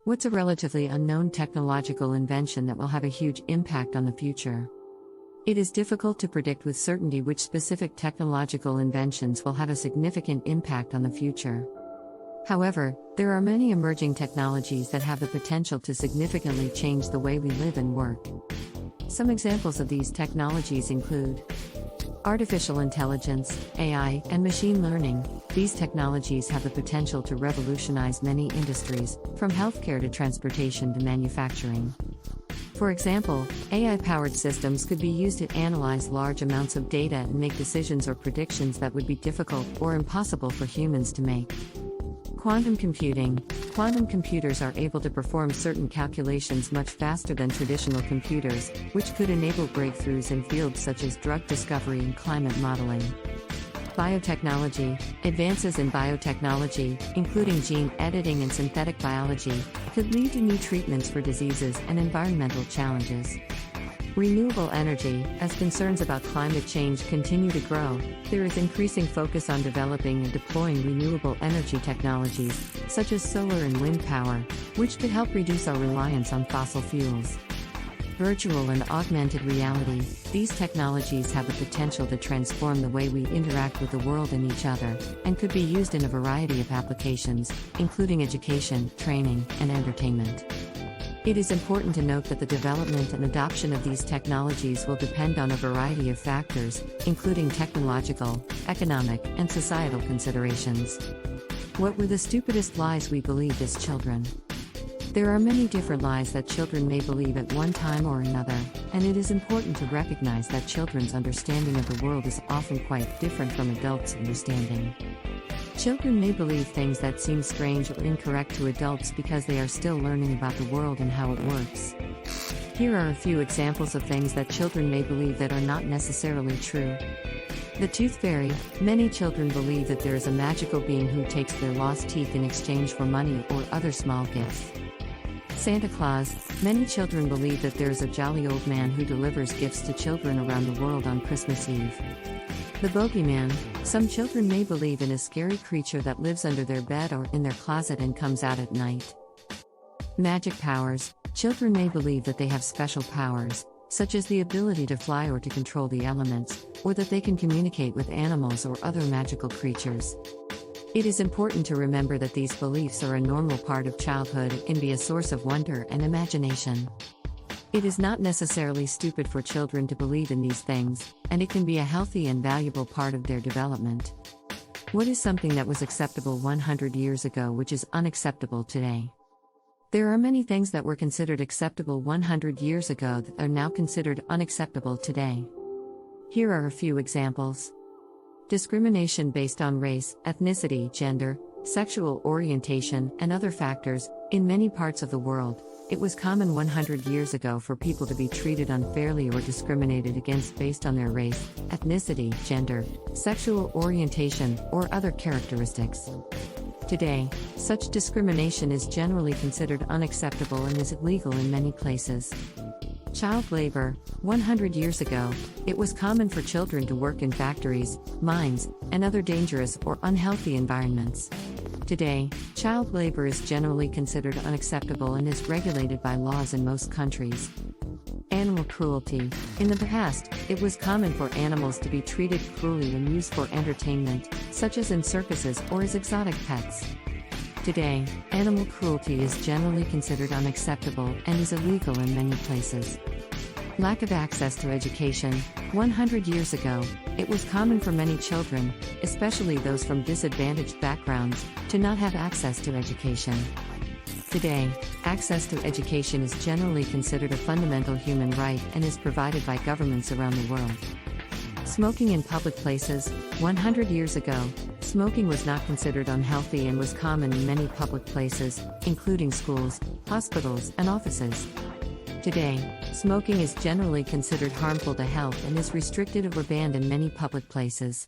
What's a relatively unknown technological invention that will have a huge impact on the future? It is difficult to predict with certainty which specific technological inventions will have a significant impact on the future. However, there are many emerging technologies that have the potential to significantly change the way we live and work. Some examples of these technologies include artificial intelligence, AI, and machine learning. These technologies have the potential to revolutionize many industries, from healthcare to transportation to manufacturing. For example, AI-powered systems could be used to analyze large amounts of data and make decisions or predictions that would be difficult or impossible for humans to make. Quantum computing. Quantum computers are able to perform certain calculations much faster than traditional computers, which could enable breakthroughs in fields such as drug discovery and climate modeling. Biotechnology. Advances in biotechnology, including gene editing and synthetic biology, could lead to new treatments for diseases and environmental challenges. Renewable energy. As concerns about climate change continue to grow, there is increasing focus on developing and deploying renewable energy technologies, such as solar and wind power, which could help reduce our reliance on fossil fuels. Virtual and augmented reality. These technologies have the potential to transform the way we interact with the world and each other, and could be used in a variety of applications, including education, training, and entertainment. It is important to note that the development and adoption of these technologies will depend on a variety of factors, including technological, economic, and societal considerations. What were the stupidest lies we believed as children? There are many different lies that children may believe at one time or another, and it is important to recognize that children's understanding of the world is often quite different from adults' understanding. Children may believe things that seem strange or incorrect to adults because they are still learning about the world and how it works. Here are a few examples of things that children may believe that are not necessarily true. The tooth fairy. Many children believe that there is a magical being who takes their lost teeth in exchange for money or other small gifts. Santa Claus. Many children believe that there is a jolly old man who delivers gifts to children around the world on Christmas Eve. The bogeyman. Some children may believe in a scary creature that lives under their bed or in their closet and comes out at night. Magic powers. Children may believe that they have special powers, such as the ability to fly or to control the elements, or that they can communicate with animals or other magical creatures. It is important to remember that these beliefs are a normal part of childhood and can be a source of wonder and imagination. It is not necessarily stupid for children to believe in these things, and it can be a healthy and valuable part of their development. What is something that was acceptable 100 years ago which is unacceptable today? There are many things that were considered acceptable 100 years ago that are now considered unacceptable today. Here are a few examples. Discrimination based on race, ethnicity, gender, sexual orientation, and other factors. In many parts of the world, it was common 100 years ago for people to be treated unfairly or discriminated against based on their race, ethnicity, gender, sexual orientation, or other characteristics. Today, such discrimination is generally considered unacceptable and is illegal in many places. Child labor. 100 years ago, it was common for children to work in factories, mines, and other dangerous or unhealthy environments. Today, child labor is generally considered unacceptable and is regulated by laws in most countries. Animal cruelty. In the past, it was common for animals to be treated cruelly and used for entertainment, such as in circuses or as exotic pets. Today, animal cruelty is generally considered unacceptable and is illegal in many places. Lack of access to education. 100 years ago, it was common for many children, especially those from disadvantaged backgrounds, to not have access to education. Today, access to education is generally considered a fundamental human right and is provided by governments around the world. Smoking in public places. 100 years ago, smoking was not considered unhealthy and was common in many public places, including schools, hospitals, and offices. Today, smoking is generally considered harmful to health and is restricted or banned in many public places.